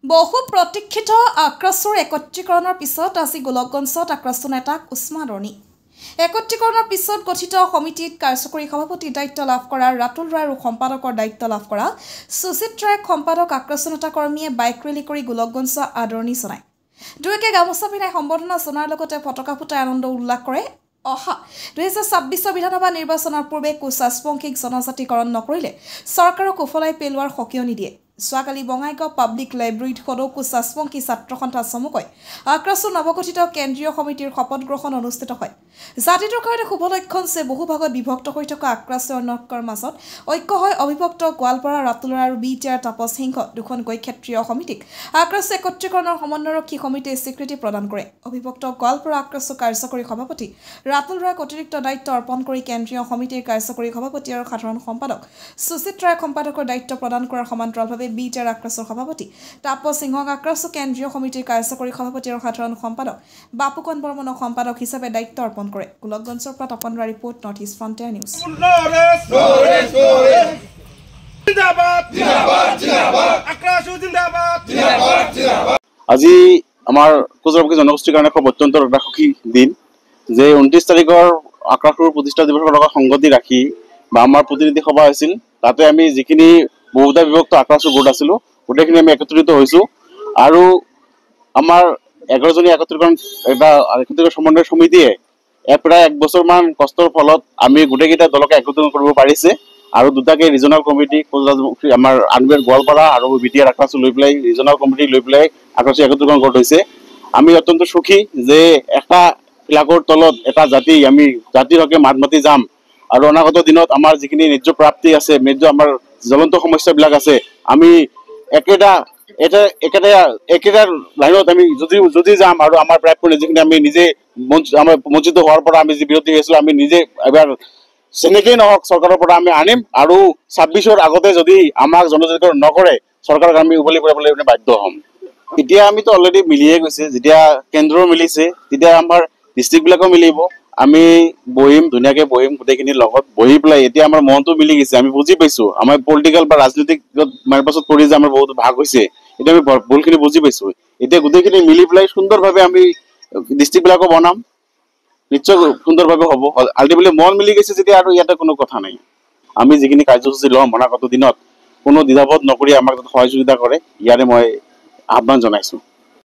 বহু প্ৰতীক্ষিত আক্ৰাছৰ একত্ৰীকৰণৰ পিছত আজি গোলকগঞ্জত আক্ৰাছ নেতাক উষ্মাদৰণি। একত্ৰীকৰণৰ পিছত গঠিত সমিতিত কাৰ্যকৰী সভাপতি দায়িত্ব লাভ কৰা ৰাতুল ৰায় আৰু সম্পাদকৰ দায়িত্ব লাভ কৰা সুজিত ৰায়ক সম্পাদক আক্ৰাছ নেতা কৰ্মীয়ে বাইক ৰেলী কৰি গোলকগঞ্জ আদৰণি জনায়। দুয়োকে গামোচা পিন্ধাই সম্বৰ্ধনা জনোৱাৰ লগতে পতাকা ফুটাই আনন্দ উল্লাস কৰে। অহা 2026 বিধানসভা নিৰ্বাচনৰ পূৰ্বে কুচাচপংখীক জনজাতিকৰণ নকৰিলে চৰকাৰক উফলাই পেলোৱাৰ সকিয়নি দিয়ে। যোৱাকালি বঙাইগাঁও পাব্লিক লাইব্ৰেৰীত সদৌ কুচাচপংখী ছাত্ৰ সন্থা চমুকৈ আক্ৰাছৰ নৱগঠিত কেন্দ্ৰীয় সমিতিৰ শপত গ্ৰহণ অনুষ্ঠিত হয়। জাতিটোৰ কাৰণে শুভ লক্ষণ যে বহু ভাগত বিভক্ত হৈ থকা আক্ৰাছৰ অন্যকৰ মাজত ঐক্য হয় অবিভক্ত গোৱালপাৰা ৰাতুল ৰায় আৰু বিটিআৰ তাপস সিংহ দুখনকৈ ক্ষেত্ৰীয় সমিতিক আক্ৰাছ একত্ৰীকৰণৰ সমন্বয়ৰক্ষী সমিতিয়ে স্বীকৃতি প্ৰদান কৰে। অবিভক্ত গোৱালপাৰা আক্ৰাছ কাৰ্যকৰী সভাপতি ৰাতুল ৰায়ক অতিৰিক্ত দায়িত্ব অৰ্পণ কৰি কেন্দ্ৰীয় সমিতিৰ কাৰ্যকৰী সভাপতি আৰু সাধাৰণ সম্পাদক সুজিত ৰায়ক সম্পাদকৰ দায়িত্ব প্ৰদান কৰাৰ সমান্তৰালভাৱে বিটিআৰ আক্ৰাছৰ সভাপতি তাপস সিংহক আক্ৰাছ কেন্দ্ৰীয় সমিতিৰ কাৰ্যকৰী সভাপতি আৰু সাধাৰণ সম্পাদক বাপুকন বৰ্মনক সম্পাদক হিচাপে দায়িত্ব অৰ্পণ কৰে। গোলকগঞ্জৰ পৰা তপনৰা report North East Frontier News. আজি আমাৰ কুচাচপংখী জনগোষ্ঠীৰ কাৰণে খুব অত্যন্ত সুখী দিন যে 29 তাৰিখৰ আক্ৰাছৰ প্ৰতিষ্ঠা দিৱসৰ লগত সংগতি ৰাখি বা আমাৰ প্ৰতিনিধি সভা হৈছিল। তাতে আমি যিখিনি বহুধা বিভক্ত আক্ৰাছৰ গোট আছিলোঁ গোটেইখিনি আমি একত্ৰিত হৈছোঁ আৰু আমাৰ 11জনীয়া একত্ৰীকৰণ সমন্বয় সমিতিয়ে প্ৰায় 1 বছৰমান কষ্টৰ ফলত আমি গোটেইকেইটা দলকে একত্ৰিত কৰিব পাৰিছে আৰু দুটাকে ৰিজনেল কমিটি আমাৰ আনবেৰ গোৱালপাৰা আৰু বিটিআৰ আক্ৰাছ লৈ পেলাই ৰিজনেল কমিটি লৈ পেলাই আক্ৰাছ একত্ৰীকৰণ কৰা হৈছে। আমি অত্যন্ত সুখী যে এটা ফ্লেগৰ তলত এটা জাতি আমি জাতিৰ হকে মাত মাতি যাম আৰু অনাগত দিনত আমাৰ যিখিনি ন্যায্য প্ৰাপ্তি আছে ন্যায্য আমাৰ জ্বলন্ত সমস্যাবিলাক আছে আমি একেটা লাইনত আমি যদি যাম আৰু আমাৰ প্ৰাপ্য যিখিনি আমি নিজে আমাৰ বঞ্চিত হোৱাৰ পৰা আমি যি বিৰতি হৈছিলোঁ আমি নিজে এবাৰ যেনেকেই নহওক চৰকাৰৰ পৰা আমি আনিম আৰু 26ৰ আগতে যদি আমাক জনজাতিকৰণ নকৰে চৰকাৰক আমি উভলি পৰিবলৈ বাধ্য হ'ম। এতিয়া আমিতো অলৰেডি মিলিয়ে গৈছে, যেতিয়া কেন্দ্ৰ মিলিছে তেতিয়া আমাৰ ডিষ্ট্ৰিক্টবিলাকো মিলিব। আমি বহিম ধুনীয়াকৈ বহিম গোটেইখিনিৰ লগত বহি পেলাই এতিয়া আমাৰ মনটো মিলি গৈছে। আমি বুজি পাইছোঁ আমাৰ পলিটিকেল বা ৰাজনৈতিক মাৰ পাছত পৰি যে আমাৰ বহুত ভাগ হৈছে এতিয়া আমি ভুলখিনি বুজি পাইছোঁ। এতিয়া গোটেইখিনি মিলি পেলাই সুন্দৰভাৱে আমি ডিষ্ট্ৰিক্টবিলাকো বনাম, নিশ্চয় সুন্দৰভাৱে হ'ব। আল্টিমেটলি মন মিলি গৈছে যেতিয়া আৰু ইয়াতে কোনো কথা নাই। আমি যিখিনি কাৰ্যসূচী ল'ম অনাগত দিনত কোনো দ্বিধাবোধ নকৰি আমাক সহযোগিতা কৰে ইয়াৰে মই আহ্বান জনাইছোঁ।